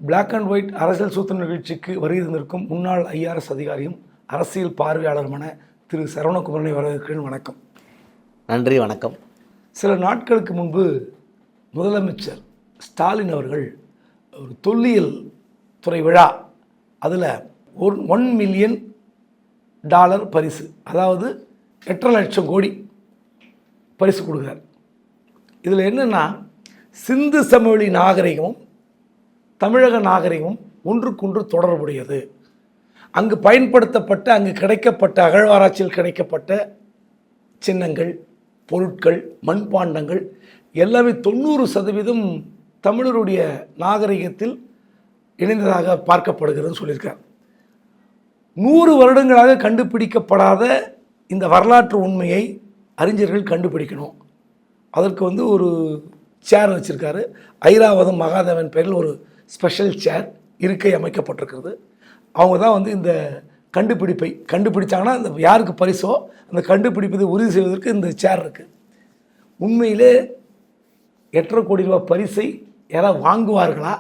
Black and white அரசியல் சூத்திர நிகழ்ச்சிக்கு வருகிருந்திருக்கும் முன்னாள் ஐஆர்எஸ் அதிகாரியும் அரசியல் பார்வையாளருமான திரு சரவணகுமரனை வரவேற்கிறேன். வணக்கம். நன்றி. வணக்கம். சில நாட்களுக்கு முன்பு முதலமைச்சர் ஸ்டாலின் அவர்கள் ஒரு தொல்லியல் துறை விழா, அதில் $1 மில்லியன் பரிசு, அதாவது 8.5 லட்சம் கோடி பரிசு கொடுக்குறார். இதில் என்னென்னா, சிந்து சமவெளி நாகரிகமும் தமிழக நாகரிகமும் ஒன்றுக்கொன்று தொடர்புடையது. அங்கு பயன்படுத்தப்பட்ட, அங்கு கிடைக்கப்பட்ட, அகழ்வாராய்ச்சியில் கிடைக்கப்பட்ட சின்னங்கள், பொருட்கள், மண்பாண்டங்கள் எல்லாமே 90% தமிழருடைய நாகரிகத்தில் இணைந்ததாக பார்க்கப்படுகிறதுன்னு சொல்லியிருக்கார். 100 வருடங்களாக கண்டுபிடிக்கப்படாத இந்த வரலாற்று உண்மையை அறிஞர்கள் கண்டுபிடிக்கணும். அதற்கு ஒரு சேர் வச்சுருக்காரு. ஐராவதம் மகாதேவன் பேரில் ஒரு ஸ்பெஷல் சேர் இருக்கை அமைக்கப்பட்டிருக்கிறது. அவங்க தான் இந்த கண்டுபிடிப்பை கண்டுபிடிச்சாங்கன்னா அந்த யாருக்கு பரிசோ அந்த கண்டுபிடிப்பதை உறுதி செய்வதற்கு இந்த சேர் இருக்குது. உண்மையிலே 8.5 கோடி ரூபாய் பரிசை யாராவது வாங்குவார்களா?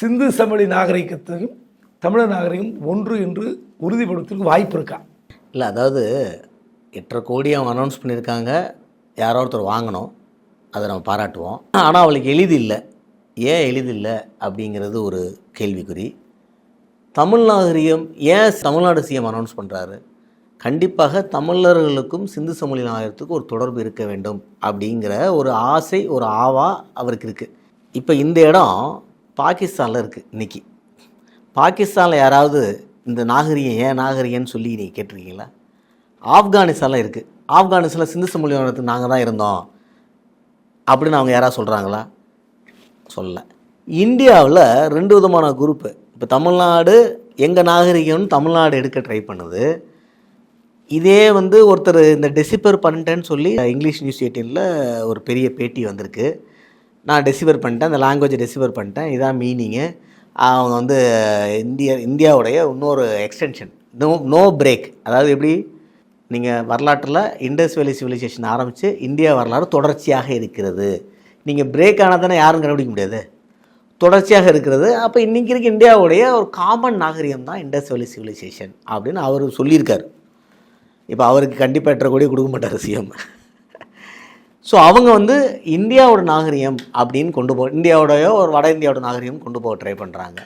சிந்து சமவெளி நாகரிகத்தையும் தமிழர் நாகரிகம் ஒன்று என்று உறுதிப்படுத்துவதற்கு வாய்ப்பு இருக்கா? இல்லை, அதாவது 8.5 கோடி அவங்க அனௌன்ஸ் பண்ணியிருக்காங்க, யாரோ ஒருத்தர் வாங்கணும், அதை நம்ம பாராட்டுவோம். ஆனால் அவளுக்கு எளிதில்லை. ஏன் எளிதில்லை அப்படிங்கிறது ஒரு கேள்விக்குறி. தமிழ் நாகரிகம் ஏன் தமிழ்நாடு சிஎம் அனௌன்ஸ் பண்ணுறாரு? கண்டிப்பாக தமிழர்களுக்கும் சிந்து சமவெளி நாகரிகத்துக்கும் ஒரு தொடர்பு இருக்க வேண்டும் அப்படிங்கிற ஒரு ஆசை, ஒரு ஆவா அவருக்கு இருக்குது. இப்போ இந்த இடம் பாகிஸ்தானில் இருக்குது. இன்றைக்கி பாகிஸ்தானில் யாராவது இந்த நாகரிகம் ஏன் நாகரிகம்னு சொல்லி நீங்கள் கேட்டிருக்கீங்களா? ஆப்கானிஸ்தானில் இருக்குது. ஆப்கானிஸ்தானில் சிந்து சமவெளி நாகரிகத்துக்கு நாங்கள் தான் இருந்தோம் அப்படின்னு அவங்க யாராவது சொல்கிறாங்களா? சொல்லலை. இந்தியாவில் 2 விதமான குரூப்பு. இப்போ தமிழ்நாடு எங்கள் நாகரிகம்னு தமிழ்நாடு எடுக்க ட்ரை பண்ணுது. இதே ஒருத்தர் இந்த டெசிபர் பண்ணிட்டேன்னு சொல்லி இங்கிலீஷ் நியூஸ் 18ல் ஒரு பெரிய பேட்டி வந்திருக்கு. நான் டெசிபர் பண்ணிட்டேன், அந்த லாங்குவேஜை டெசிபர் பண்ணிட்டேன், இதான் மீனிங்கு. அவங்க இந்தியாவுடைய இன்னொரு எக்ஸ்டென்ஷன், நோ பிரேக். அதாவது எப்படி நீங்கள் வரலாற்றில் இண்டஸ் வேலி சிவிலைசேஷன் ஆரம்பித்து இந்தியா வரலாறு தொடர்ச்சியாக இருக்கிறது. நீங்கள் பிரேக் ஆனால் தானே யாரும் கண்டுபிடிக்க முடியாது, தொடர்ச்சியாக இருக்கிறது. அப்போ இன்றைக்கி இருக்க இந்தியாவுடைய ஒரு காமன் நாகரிகம் தான் இண்டஸ் வேலி சிவிலைசேஷன் அப்படின்னு அவர் சொல்லியிருக்கார். இப்போ அவருக்கு கண்டிப்பாக 8.5 கோடி கொடுக்க மாட்டார் சிஎம். ஸோ அவங்க இந்தியாவோட நாகரிகம் அப்படின்னு இந்தியாவோடைய ஒரு வட இந்தியாவோட நாகரிகம் கொண்டு போக ட்ரை பண்ணுறாங்க.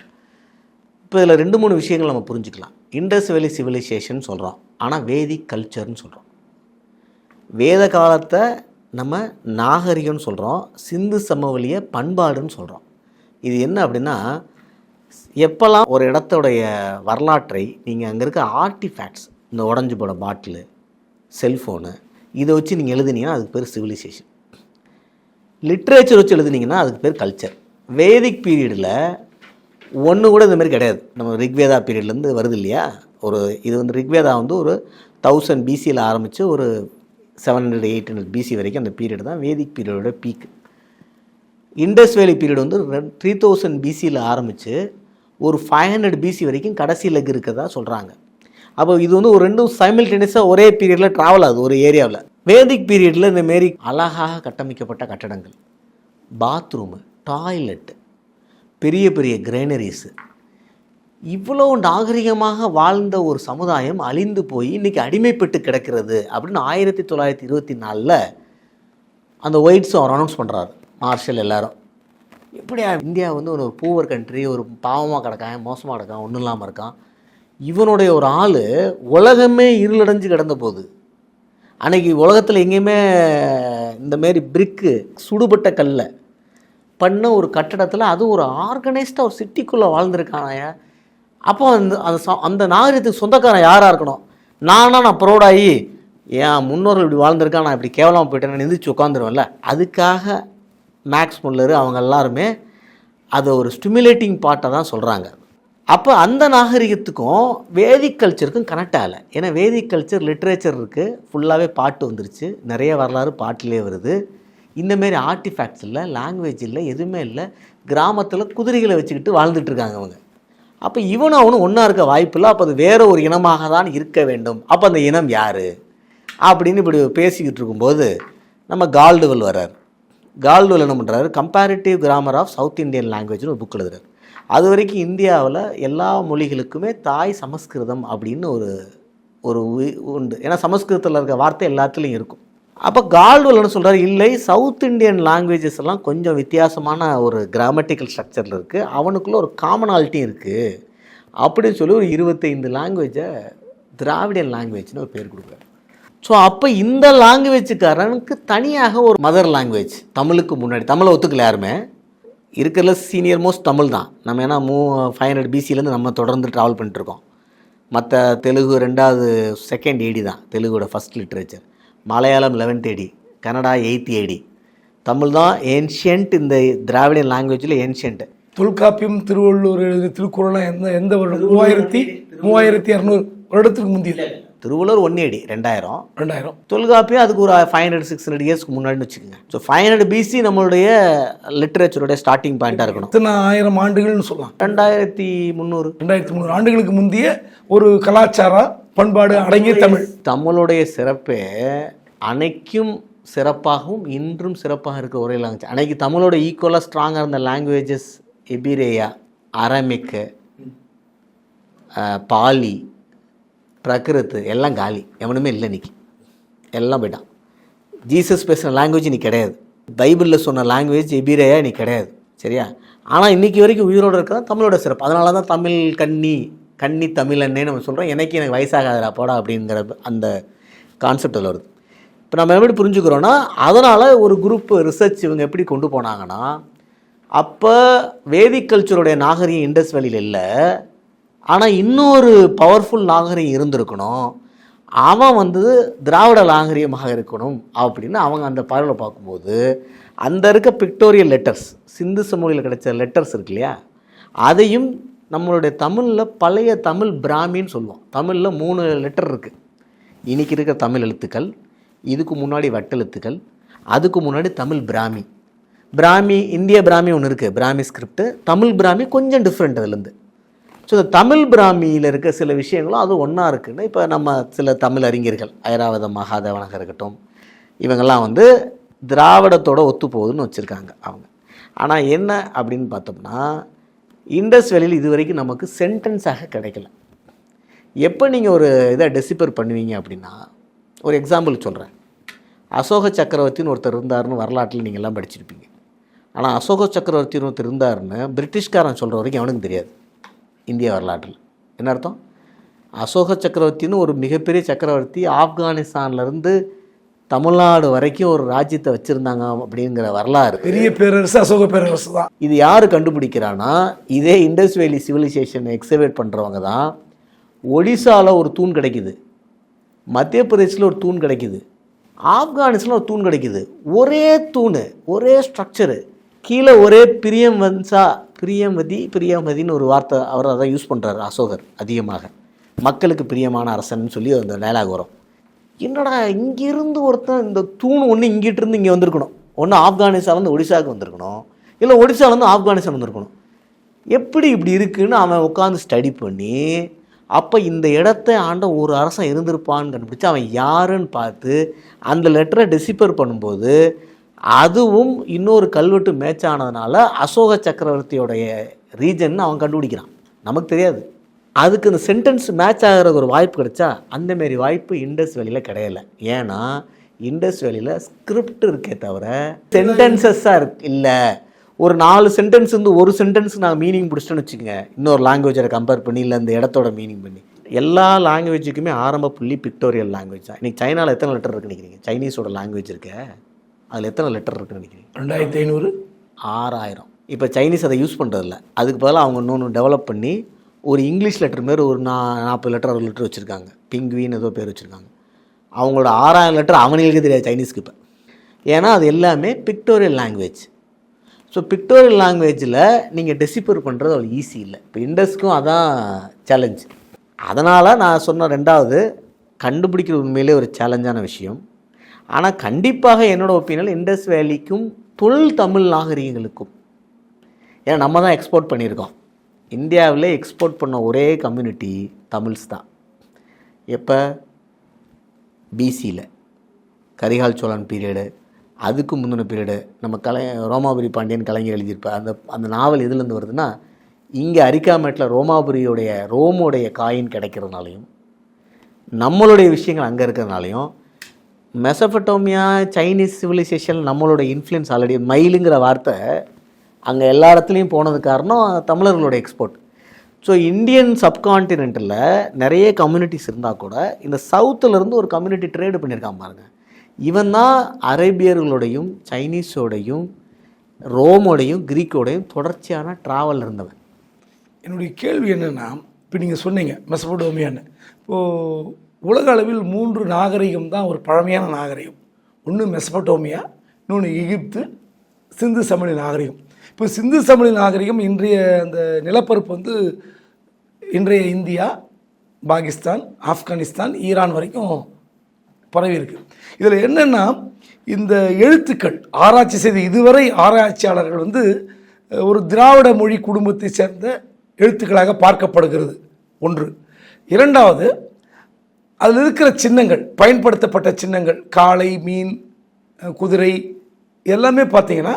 இப்போ இதில் 2-3 விஷயங்கள் நம்ம புரிஞ்சுக்கலாம். இண்டஸ் வேலி சிவிலைசேஷன் சொல்கிறோம், ஆனால் வேதிக் கல்ச்சர்னு சொல்கிறோம். வேத காலத்தை நம்ம நாகரிகம்னு சொல்கிறோம், சிந்து சமவெளியை பண்பாடுன்னு சொல்கிறோம். இது என்ன அப்படின்னா, எப்போல்லாம் ஒரு இடத்துடைய வரலாற்றை நீங்கள் அங்கே இருக்க ஆர்டிஃபேக்ட்ஸ், இந்த உடஞ்சி போட பாட்டிலு, செல்ஃபோனு, இதை வச்சு நீங்கள் எழுதுனீங்கன்னா அதுக்கு பேர் சிவிலைசேஷன். லிட்ரேச்சர் வச்சு எழுதுனீங்கன்னா அதுக்கு பேர் கல்ச்சர். வேதிக் பீரியடில் ஒன்று கூட இந்த மாதிரி கிடையாது. நம்ம ரிக்வேதா பீரியட்லேருந்து வருது இல்லையா, இது ரிக்வேதா ஒரு 1000 பிசியில் ஆரம்பித்து ஒரு 700-800 பிசி வரைக்கும் அந்த பீரியட் தான் வேதிக் பீரியடோட பீக். இண்டஸ் வேலி பீரியட் 3000 பிசியில் ஆரம்பித்து ஒரு 500 பிசி வரைக்கும் கடைசி லெக் இருக்கிறதா சொல்கிறாங்க. அப்போ இது ஒரு 2 சைமில்டேனியஸாக ஒரே பீரியடில் ட்ராவல் ஆகுது ஒரு ஏரியாவில். வேதிக் பீரியடில் இந்தமாரி அழகாக கட்டமைக்கப்பட்ட கட்டடங்கள், பாத்ரூமு, டாய்லெட்டு, பெரிய பெரிய கிரேனரிஸு, இவ்வளோ நாகரிகமாக வாழ்ந்த ஒரு சமுதாயம் அழிந்து போய் இன்றைக்கி அடிமைப்பட்டு கிடக்கிறது அப்படின்னு 1924 அந்த ஒயிட்ஸும் அவர் அனௌன்ஸ் பண்ணுறாரு. மார்ஷல் எல்லாரும் இப்படியா இந்தியா ஒரு பூவர் கண்ட்ரி, ஒரு பாவமாக கிடக்கான், மோசமாக கிடக்கான், ஒன்றும் இல்லாமல் இருக்கான். இவனுடைய ஒரு ஆள் உலகமே இருளடைஞ்சு கிடந்த போது, அன்றைக்கி உலகத்தில் எங்கேயுமே இந்தமாரி பிரிக்கு சுடுபட்ட கல்லை பண்ண ஒரு கட்டடத்தில் அது ஒரு ஆர்கனைஸ்டாக ஒரு சிட்டிக்குள்ளே வாழ்ந்துருக்கானாயா. அப்போ அந்த நாகரிகத்துக்கு சொந்தக்காரன் யாராக இருக்கணும்? நான் ப்ரௌடாகி என் முன்னோர்கள் இப்படி வாழ்ந்திருக்கான், நான் இப்படி கேவலமாக போயிட்டேன் எந்திரிச்சு உட்காந்துருவேன்ல. அதுக்காக மேக்ஸ் முல்லர் அவங்க எல்லாருமே அதை ஒரு ஸ்டிமுலேட்டிங் பார்ட்டை தான் சொல்கிறாங்க. அப்போ அந்த நாகரிகத்துக்கும் வேதிக் கல்ச்சருக்கும் கனெக்ட் ஆகலை. ஏன்னா வேதிக் கல்ச்சர் லிட்ரேச்சர் இருக்குது, ஃபுல்லாகவே பாட்டு வந்துருச்சு, நிறைய வரலாறு பாட்டிலே வருது. இந்தமாரி ஆர்டிஃபேக்ட்ஸ் இல்லை, லாங்குவேஜ் இல்லை, எதுவுமே இல்லை. கிராமத்தில் குதிரைகளை வச்சுக்கிட்டு வாழ்ந்துட்டுருக்காங்க அவங்க. அப்போ இவனும் அவனும் ஒன்றா இருக்க வாய்ப்பு இல்லை. அப்போ அது வேறு ஒரு இனமாக தான் இருக்க வேண்டும். அப்போ அந்த இனம் யார் அப்படின்னு இப்படி பேசிக்கிட்டு இருக்கும்போது நம்ம கால்டுவெல் வர்றார். கால்டுவெல் என்ன பண்ணுறாரு, comparative grammar of south Indian லாங்குவேஜ்னு ஒரு புக் எழுதுறாரு. அது வரைக்கும் இந்தியாவில் எல்லா மொழிகளுக்குமே தாய் சமஸ்கிருதம் அப்படின்னு ஒரு உண்டு. ஏன்னா சமஸ்கிருதத்தில் இருக்க வார்த்தை எல்லாத்துலேயும் இருக்கும். அப்போ கால்டுவெல் என்ன சொல்கிறார், இல்லை சவுத் இண்டியன் லாங்குவேஜஸ் எல்லாம் கொஞ்சம் வித்தியாசமான ஒரு கிராமட்டிக்கல் ஸ்ட்ரக்சரில் இருக்குது, அவனுக்குள்ளே ஒரு காமனாலிட்டியும் இருக்குது அப்படின்னு சொல்லி ஒரு 25 லாங்குவேஜை திராவிடியன் லாங்குவேஜ்னு ஒரு பேர் கொடுக்குறாரு. ஸோ அப்போ இந்த லாங்குவேஜுக்காரனுக்கு தனியாக ஒரு மதர் லாங்குவேஜ், தமிழுக்கு முன்னாடி தமிழை ஒத்துக்கல யாருமே, இருக்கிறதுல சீனியர் மோஸ்ட் தமிழ் தான். நம்ம ஏன்னா 500 BCலேருந்து நம்ம தொடர்ந்து ட்ராவல் பண்ணிட்டுருக்கோம். மற்ற தெலுங்கு 2வது 2nd AD தான் தெலுங்கோட first literature, Malayalam 11th AD, Kannada 8th AD, Tamil தான் ஏன்ஷியன்ட். இந்த திராவிடியன் லாங்குவேஜில் ஏன்ஷியன்ட். தொல்காப்பியம் திருவள்ளுவர் எழுதிய திருக்குறள்லாம் எந்த வருடம்? 3200 வருடத்துக்கு முந்தைய. திருவள்ளுவர் 1 AD 2000. தொல்காப்பியம் அதுக்கு ஒரு 500-600 இயர்ஸ்க்கு முன்னாடின்னு வச்சுக்கோங்க. ஸோ 500 BC நம்மளுடைய லிட்ரேச்சருடைய ஸ்டார்டிங் பாயிண்டாக இருக்கணும். இத்தனை 1000 ஆண்டுகள்னு சொல்லலாம். 2300 ஆண்டுகளுக்கு முந்தைய ஒரு கலாச்சார பண்பாடு அடங்கிய தமிழ். தமிழுடைய சிறப்பே அன்னைக்கும் சிறப்பாகவும் இன்றும் சிறப்பாக இருக்க ஒரே லாங்குவேஜ். அன்னைக்கு தமிழோட ஈக்குவலாக ஸ்ட்ராங்காக இருந்த லாங்குவேஜஸ் எபிரேயா, அரமிக்கு, பாலி, பிரகிருத்து எல்லாம் காலி, எவனுமே இல்லை இன்னைக்கு, எல்லாம் போயிட்டான். ஜீசஸ் பேசுகிற லாங்குவேஜ் இன்னைக்கு கிடையாது. பைபிளில் சொன்ன லாங்குவேஜ் எபிரேயா இன்னைக்கு கிடையாது. சரியா? ஆனால் இன்றைக்கி வரைக்கும் உயிரோடு இருக்கிறது தமிழோட சிறப்பு. அதனால தான் தமிழ் கன்னி தமிழன்னே நம்ம சொல்கிறோம். எனக்கு வயசாகாதரா போடா அப்படிங்கிற அந்த கான்செப்டில் வருது. இப்போ நம்ம எப்படி புரிஞ்சுக்கிறோன்னா, அதனால் ஒரு குரூப் ரிசர்ச் இவங்க எப்படி கொண்டு போனாங்கன்னா, அப்போ வேதிக் கல்ச்சருடைய நாகரிகம் இண்டஸ் வேலியில் இல்லை, ஆனால் இன்னொரு பவர்ஃபுல் நாகரிகம் இருந்திருக்கணும், அவன் திராவிட நாகரிகமாக இருக்கணும் அப்படின்னு அவங்க அந்த பார்வையில் பார்க்கும்போது, அந்த இருக்க பிக்டோரியல் லெட்டர்ஸ், சிந்து சமூகத்தில் கிடைச்ச லெட்டர்ஸ் இருக்கு இல்லையா, அதையும் நம்மளுடைய தமிழில் பழைய தமிழ் பிராமின்னு சொல்லுவோம். தமிழில் 3 லெட்டர் இருக்குது. இன்றைக்கி இருக்கிற தமிழ் எழுத்துக்கள், இதுக்கு முன்னாடி வட்டெழுத்துக்கள், அதுக்கு முன்னாடி தமிழ் பிராமி இந்திய பிராமி ஒன்று இருக்குது, பிராமி ஸ்கிரிப்ட். தமிழ் பிராமி கொஞ்சம் டிஃப்ரெண்ட் அதுலேருந்து. ஸோ இந்த தமிழ் பிராமியில் இருக்க சில விஷயங்களும் அது ஒன்றா இருக்குன்னு இப்போ நம்ம சில தமிழ் அறிஞர்கள், ஐராவத மகாதேவனாக இருக்கட்டும், இவங்கெல்லாம் திராவிடத்தோட ஒத்து போகுதுன்னு வச்சுருக்காங்க அவங்க. ஆனால் என்ன அப்படின்னு பார்த்தோம்னா, இண்டஸ் வேலியில் இது வரைக்கும் நமக்கு சென்டென்ஸாக கிடைக்கல. எப்போ நீங்கள் ஒரு இதை டெசிபர் பண்ணுவீங்க அப்படின்னா, ஒரு எக்ஸாம்பிள் சொல்கிறேன். அசோக சக்கரவர்த்தின்னு ஒருத்தர் இருந்தாருன்னு வரலாற்றில் நீங்கள்லாம் படிச்சிருப்பீங்க. ஆனால் அசோக சக்கரவர்த்தின்னு ஒருத்தர் இருந்தாருன்னு பிரிட்டிஷ்காரன் சொல்கிற வரைக்கும் அவனுக்கு தெரியாது இந்திய வரலாற்றில். என்ன அர்த்தம்? அசோக சக்கரவர்த்தின்னு ஒரு மிகப்பெரிய சக்கரவர்த்தி ஆப்கானிஸ்தான்லேருந்து தமிழ்நாடு வரைக்கும் ஒரு ராஜ்யத்தை வச்சுருந்தாங்க அப்படிங்கிற வரலாறு, பெரிய பேரரசு அசோக பேரரசு தான். இது யார் கண்டுபிடிக்கிறான்னா, இதே இண்டஸ் வேலி சிவிலைசேஷனை எக்ஸவேட் பண்ணுறவங்க தான். ஒடிசாவில் ஒரு தூண் கிடைக்குது, மத்திய பிரதேசில் ஒரு தூண் கிடைக்குது, ஆப்கானிஸ்தானில் ஒரு தூண் கிடைக்குது. ஒரே தூண், ஒரே ஸ்ட்ரக்சரு, கீழே ஒரே பிரியமதின்னு ஒரு வார்த்தை அவர் அதை யூஸ் பண்ணுறாரு அசோகர் அதிகமாக. மக்களுக்கு பிரியமான அரசன் சொல்லி அந்த டயலாக் வரும். என்னடா இங்கேருந்து ஒருத்தன் இந்த தூண் ஒன்று இங்கிட்டிருந்து இங்கே வந்திருக்கணும், ஒன்று ஆப்கானிஸ்தான்லேருந்து ஒடிசாவுக்கு வந்திருக்கணும், இல்லை ஒடிசாலேருந்து ஆப்கானிஸ்தான் வந்திருக்கணும். எப்படி இப்படி இருக்குன்னு அவன் உட்காந்து ஸ்டடி பண்ணி, அப்போ இந்த இடத்த ஆண்ட ஒரு அரசன் இருந்திருப்பான்னு கண்டுபிடிச்சி அவன் யாருன்னு பார்த்து அந்த லெட்டரை டெசிபர் பண்ணும்போது அதுவும் இன்னொரு கல்வெட்டு மேட்ச் ஆனதுனால அசோக சக்கரவர்த்தியோடைய ரீஜன் அவன் கண்டுபிடிக்கிறான். நமக்கு தெரியாது. அதுக்கு இந்த சென்டென்ஸ் மேட்ச் ஆகிற ஒரு வாய்ப்பு கிடைச்சா, அந்தமாரி வாய்ப்பு இண்டஸ் வேலியில் கிடையல. ஏன்னா இண்டஸ் வேலியில் ஸ்கிரிப்ட் இருக்கே தவிர சென்டென்சஸாக இல்லை. ஒரு 4 சென்டென்ஸ் ஒரு சென்டென்ஸ் நாங்கள் மீனிங் பிடிச்சிட்டோன்னு வச்சுக்கோங்க, இன்னொரு லாங்குவேஜை கம்பேர் பண்ணி இல்லை இந்த இடத்தோட மீனிங் பண்ணி. எல்லா லாங்குவேஜுக்குமே ஆரம்ப புள்ளி பிக்டோரியல் லாங்குவேஜ் தான். இன்றைக்கி சைனாவில் எத்தனை லெட்டர் இருக்குன்னு நினைக்கிறீங்க? சைனீஸோட லாங்குவேஜ் இருக்க, அதில் எத்தனை லெட்டர் இருக்குன்னு நினைக்கிறீங்க? 2500, 6000. இப்போ சைனீஸ் அதை யூஸ் பண்ணுறதில்ல. அதுக்கு பதிலாக அவங்க இன்னொன்று டெவலப் பண்ணி ஒரு இங்கிலீஷ் லெட்டர் மாரி ஒரு 40 லெட்டர் 60 லெட்டர் வச்சுருக்காங்க. பிங்குவின்னு ஏதோ பேர் வச்சுருக்காங்க. அவங்களோட 6000 லெட்டர் அவங்களுக்கு தெரியாது சைனீஸ்க்கு இப்போ. ஏன்னா அது எல்லாமே பிக்டோரியல் லாங்குவேஜ். ஸோ பிக்டோரியல் லாங்குவேஜில் நீங்கள் டெசிபர் பண்ணுறது அவ்வளோ ஈஸி இல்லை. இப்போ இண்டஸ்க்கும் அதான் சேலஞ்ச். அதனால் நான் சொன்ன 2வது கண்டுபிடிக்கிற உண்மையிலே ஒரு சேலஞ்சான விஷயம். ஆனால் கண்டிப்பாக என்னோடய ஒப்பீனியன் இண்டஸ் வேலிக்கும் தமிழ் நாகரிகங்களுக்கும், ஏன்னா நம்ம தான் எக்ஸ்போர்ட் பண்ணியிருக்கோம். இந்தியாவில் எக்ஸ்போர்ட் பண்ண ஒரே கம்யூனிட்டி தமிழ்ஸ் தான். எப்போ? பிசியில் கரிகால் சோழன் பீரியடு, அதுக்கு முந்தின பீரியடு. நம்ம ரோமாபுரி பாண்டியன் கலைஞர் எழுதியிருப்பார். அந்த நாவல் எதுலேருந்து வருதுன்னா, இங்கே அரிக்காமேட்டில் ரோமோடைய காயின் கிடைக்கிறதுனாலையும் நம்மளுடைய விஷயங்கள் அங்கே இருக்கிறதுனாலையும் மெசபடோமியா சைனீஸ் சிவிலைசேஷன் நம்மளோட இன்ஃப்ளூயன்ஸ் ஆல்ரெடி மயிலுங்கிற வார்த்தை அங்கே எல்லா இடத்துலையும் போனது காரணம் தமிழர்களோட எக்ஸ்போர்ட். ஸோ இந்தியன் சப்கான்டினென்ட்டில் நிறைய கம்யூனிட்டிஸ் இருந்தால் கூட இந்த சவுத்துலேருந்து ஒரு கம்யூனிட்டி ட்ரேடு பண்ணியிருக்கான் பாருங்கள். இவன் தான் அரேபியர்களோடையும் சைனீஸோடையும் ரோமோடையும் கிரீக்கோடையும் தொடர்ச்சியான ட்ராவல் இருந்தவன். என்னுடைய கேள்வி என்னென்னா, இப்போ நீங்கள் சொன்னீங்க மெசபடோமியான்னு. இப்போது உலக அளவில் 3 நாகரிகம் தான் ஒரு பழமையான நாகரிகம். ஒன்று மெசபடோமியா, இன்னொன்று எகிப்து, சிந்து சமவெளி நாகரிகம். இப்போ சிந்து சமவெளி நாகரிகம் இன்றைய அந்த நிலப்பரப்பு இன்றைய இந்தியா, பாகிஸ்தான், ஆப்கானிஸ்தான், ஈரான் வரைக்கும் பரவி இருக்கு. இதில் என்னென்னா, இந்த எழுத்துக்கள் ஆராய்ச்சி செய்த இதுவரை ஆராய்ச்சியாளர்கள் ஒரு திராவிட மொழி குடும்பத்தை சேர்ந்த எழுத்துக்களாக பார்க்கப்படுகிறது ஒன்று. இரண்டாவது, அதில் இருக்கிற சின்னங்கள், பயன்படுத்தப்பட்ட சின்னங்கள், காளை, மீன், குதிரை எல்லாமே பார்த்தீங்கன்னா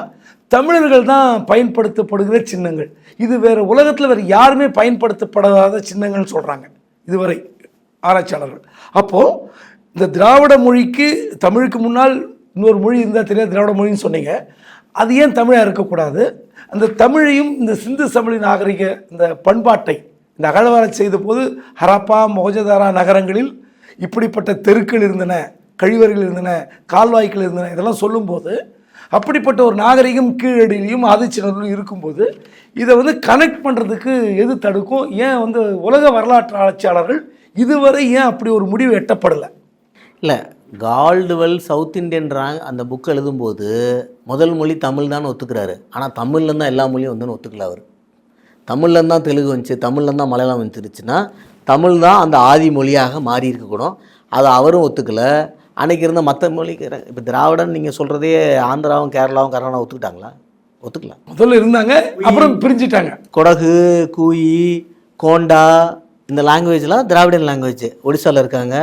தமிழர்கள் தான் பயன்படுத்தப்படுகிற சின்னங்கள். இது வேறு உலகத்தில் வேறு யாருமே பயன்படுத்தப்படாத சின்னங்கள்னு சொல்கிறாங்க இதுவரை ஆராய்ச்சியாளர்கள். அப்போது இந்த திராவிட மொழிக்கு தமிழுக்கு முன்னால் இன்னொரு மொழி இருந்தால் தெரியாது, திராவிட மொழின்னு சொன்னீங்க. அது ஏன் தமிழாக இருக்கக்கூடாது? அந்த தமிழையும் இந்த சிந்து சமவெளி நாகரிக இந்த பண்பாட்டை இந்த அகழ்வாராய்ச்சி செய்த போது ஹரப்பா, மொஹஞ்சதாரோ நகரங்களில் இப்படிப்பட்ட தெருக்கள் இருந்தன, கழிவறைகள் இருந்தன, கால்வாய்கள் இருந்தன, இதெல்லாம் சொல்லும்போது அப்படிப்பட்ட ஒரு நாகரிகம் கீழடியிலையும் ஆதிச்சினரிலும் இருக்கும்போது இதை கனெக்ட் பண்ணுறதுக்கு எது தடுக்கும்? ஏன் உலக வரலாற்று ஆராய்ச்சியாளர்கள் இதுவரை ஏன் அப்படி ஒரு முடிவு எட்டப்படலை? இல்லை, கால்டுவெல் சவுத் இண்டியன் அந்த புக் எழுதும்போது முதல் மொழி தமிழ் தான் ஒத்துக்கிறாரு. ஆனால் தமிழ்லேருந்து தான் எல்லா மொழியும் ஒத்துக்கல. அவர் தமிழ்லேருந்து தான் தெலுங்கு வந்துச்சு, தமிழ்லேருந்து தான் மலையாளம் வந்துருச்சுன்னா தமிழ் தான் அந்த ஆதி மொழியாக மாறி இருக்கக்கூடும். அதை அவரும் ஒத்துக்கலை. அன்றைக்கி இருந்த மற்ற மொழிக்கு இப்போ திராவிடன் நீங்கள் சொல்கிறதே ஆந்திராவும் கேரளாவும் கர்நாடகாவும் ஒத்துக்கிட்டாங்களா? ஒத்துக்கல. முதல்ல இருந்தாங்க, அப்புறம் பிரிஞ்சுட்டாங்க. கொடகு, கூயி, கோண்டா இந்த லாங்குவேஜ்லாம் திராவிடன் லாங்குவேஜ். ஒடிசாவில் இருக்காங்க,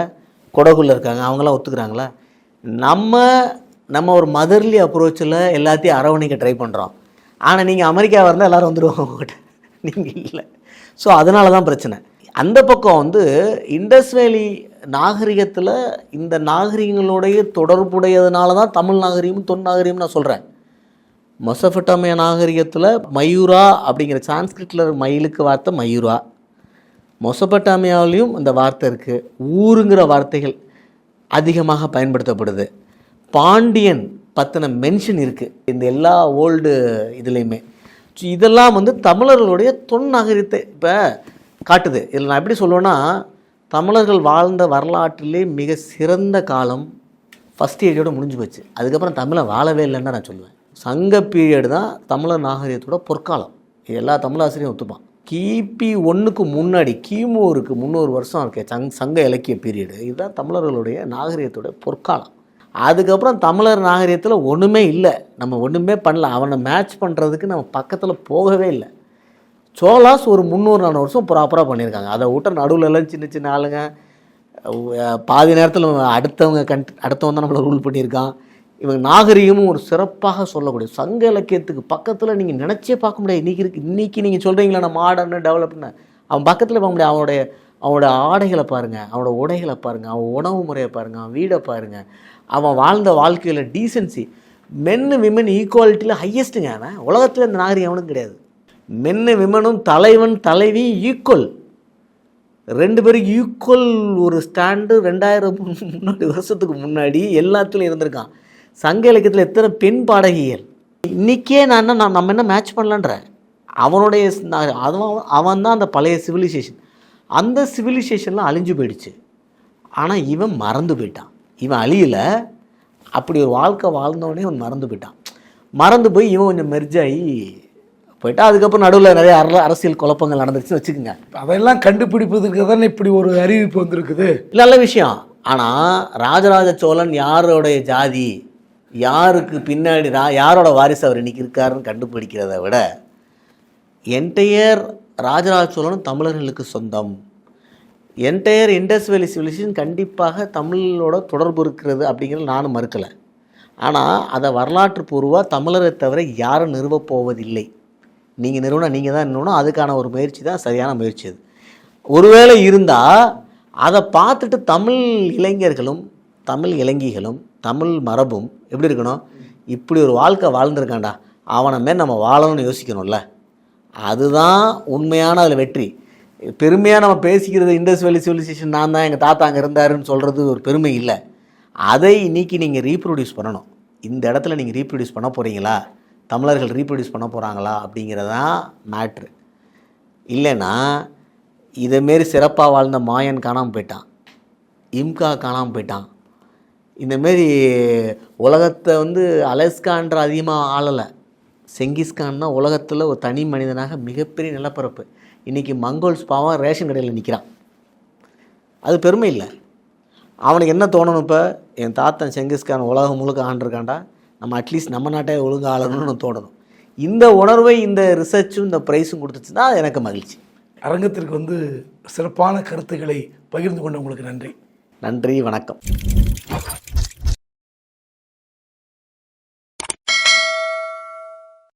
கொடகுல இருக்காங்க, அவங்களாம் ஒத்துக்கிறாங்களா? நம்ம ஒரு மதர்லி அப்ரோச்சில் எல்லாத்தையும் அரவணைக்க ட்ரை பண்ணுறோம். ஆனால் நீங்கள் அமெரிக்காவாக இருந்தால் எல்லோரும் வந்துடுவாங்க உங்கள்கிட்ட, நீங்கள் இல்லை. ஸோ அதனால தான் பிரச்சனை. அந்த பக்கம் இண்டஸ் வேலி நாகரிகத்தில் இந்த நாகரிகங்களுடைய தொடர்புடையதுனால தான் தமிழ் நாகரிகமும் தொன் நாகரிகமும் நான் சொல்கிறேன். மெசபடோமியா நாகரிகத்தில் மயூரா அப்படிங்கிற சான்ஸ்கிரிட்டில் மயிலுக்கு வார்த்தை மயூரா, மெசபடோமியாவிலையும் இந்த வார்த்தை இருக்குது. ஊருங்கிற வார்த்தைகள் அதிகமாக பயன்படுத்தப்படுது. பாண்டியன் பற்றின மென்ஷன் இருக்குது இந்த எல்லா ஓல்டு இதுலேயுமே. இதெல்லாம் தமிழர்களுடைய தொன் நாகரிகத்தை இப்போ காட்டுது. இதில் நான் எப்படி சொல்லுவேன்னா, தமிழர்கள் வாழ்ந்த வரலாற்றிலே மிக சிறந்த காலம் ஃபஸ்ட் ஏஜோடு முடிஞ்சு போச்சு. அதுக்கப்புறம் தமிழை வாழவே இல்லைன்னு தான் நான் சொல்லுவேன். சங்க பீரியடு தான் தமிழர் நாகரிகத்தோட பொற்காலம். இது எல்லா தமிழாசிரியும் ஒத்துப்பான். கிபி 1க்கு முன்னாடி கிமு 300 வருஷம் இருக்கு சங்க இலக்கிய பீரியடு. இதுதான் தமிழர்களுடைய நாகரிகத்தோட பொற்காலம். அதுக்கப்புறம் தமிழர் நாகரிகத்தில் ஒன்றுமே இல்லை, நம்ம ஒன்றுமே பண்ணல. அவனை மேட்ச் பண்ணுறதுக்கு நம்ம பக்கத்தில் போகவே இல்லை. சோலாஸ் ஒரு 300-400 வருஷம் ப்ராப்பராக பண்ணியிருக்காங்க. அதை விட்ட நடுவில் எல்லாம் சின்ன சின்ன ஆளுங்க பாதி நேரத்தில் அடுத்தவன் தான் நம்மளை ரூல் பண்ணியிருக்கான். இவங்க நாகரிகமும் ஒரு சிறப்பாக சொல்லக்கூடிய சங்க இலக்கியத்துக்கு பக்கத்தில் நீங்கள் நினச்சே பார்க்க முடியாது. இன்றைக்கி நீங்கள் சொல்கிறீங்களா நான் மாடர்னு டெவலப்னு, அவன் பக்கத்தில் பார்க்க முடியாது. அவனோட ஆடைகளை பாருங்கள், அவனோட உடைகளை பாருங்கள், அவன் உணவு முறையை பாருங்கள், அவன் வீடை பாருங்கள், அவன் வாழ்ந்த வாழ்க்கையில் டீசென்சி, மென்னு விமன் ஈக்குவாலிட்டியில் ஹையஸ்ட்டுங்க. அவன் உலகத்தில் இந்த நாகரிகம் அவனுக்கு கிடையாது. மென்னு விமனும் தலைவன் தலைவி ஈக்குவல், 2 பேருக்கு ஈக்குவல் ஒரு ஸ்டாண்டு 2000 வருஷத்துக்கு முன்னாடி எல்லாத்துலேயும் இருந்திருக்கான். சங்க இலக்கியத்தில் எத்தனை பெண் பாடகிகள். இன்றைக்கே நம்ம என்ன மேட்ச் பண்ணலான்ற அவனுடைய அவன் தான் அந்த பழைய சிவிலைசேஷன். அந்த சிவிலைசேஷன்லாம் அழிஞ்சு போயிடுச்சு. ஆனால் இவன் மறந்து போயிட்டான். இவன் அழியலை, அப்படி ஒரு வாழ்க்கை வாழ்ந்தவனே அவன் மறந்து போயிட்டான். மறந்து போய் இவன் கொஞ்சம் மெர்ஜாகி போயிட்டா. அதுக்கப்புறம் நடுவில் நிறைய அரசியல் குழப்பங்கள் நடந்துருச்சுன்னு வச்சுக்கோங்க. அதெல்லாம் கண்டுபிடிப்பதுக்கு தானே இப்படி ஒரு அறிவிப்பு வந்திருக்குது. நல்ல விஷயம். ஆனால் ராஜராஜ சோழன் யாரோடைய ஜாதி, யாருக்கு பின்னாடி யாரோட வாரிசு அவர் இன்றைக்கி இருக்காருன்னு கண்டுபிடிக்கிறத விட என்டையர் ராஜராஜ சோழனும் தமிழர்களுக்கு சொந்தம். என்டையர் இண்டஸ் வேலி சிவிலைசேஷன் கண்டிப்பாக தமிழோட தொடர்பு இருக்கிறது அப்படிங்கிறது நானும் மறுக்கலை. ஆனால் அதை வரலாற்று பூர்வமாக தமிழரை தவிர யாரும் நிறுவப்போவதில்லை. நீங்கள் நிறுவனம் நீங்கள் தான் நிறுவனம், அதுக்கான ஒரு முயற்சி தான் சரியான முயற்சி அது. ஒருவேளை இருந்தால் அதை பார்த்துட்டு தமிழ் இளைஞர்களும் தமிழ் இளைஞிகளும் தமிழ் மரபும் எப்படி இருக்கணும், இப்படி ஒரு வாழ்க்கை வாழ்ந்துருக்காண்டா அவனை மாரி நம்ம வாழணும்னு யோசிக்கணும்ல. அதுதான் உண்மையான அதில் வெற்றி. பெருமையாக நம்ம பேசிக்கிறது இண்டஸ் வேலி சிவிலைசேஷன் நான் தான் எங்கள் தாத்தா அங்கே இருந்தாருன்னு சொல்கிறது ஒரு பெருமை இல்லை. அதை இன்றைக்கி நீங்கள் ரீப்ரொடியூஸ் பண்ணணும். இந்த இடத்துல நீங்கள் ரீப்ரொடியூஸ் பண்ண போகிறீங்களா, தமிழர்கள் ரீப்ரொடியூஸ் பண்ண போகிறாங்களா அப்படிங்கிறதான் மேட்ரு. இல்லைன்னா இதேமாரி சிறப்பாக வாழ்ந்த மாயன் காணாமல் போயிட்டான், இம்கா காணாமல் போயிட்டான். இந்தமாரி உலகத்தை அலஸ்கான்ற அதிகமாக ஆளலை, செங்கிஸ்கான் தான் உலகத்தில் ஒரு தனி மனிதனாக மிகப்பெரிய நிலப்பரப்பு. இன்றைக்கி மங்கோல்ஸ் பாவம் ரேஷன் கடையில் நிற்கிறான். அது பெருமை இல்லை. அவனுக்கு என்ன தோணணும், இப்போ என் தாத்தன் செங்கிஸ்கான் உலகம் முழுக்க ஆண்டிருக்காண்டா, நம்ம அட்லீஸ்ட் நம்ம நாட்டை ஒழுங்கு ஆளணும்னு தோணணும். இந்த உணர்வை இந்த ரிசர்ச்சும் இந்த ப்ரைஸும் கொடுத்துச்சுன்னா எனக்கு மகிழ்ச்சி. அரங்கத்திற்கு சிறப்பான கருத்துக்களை பகிர்ந்து கொண்ட உங்களுக்கு நன்றி. நன்றி, வணக்கம்.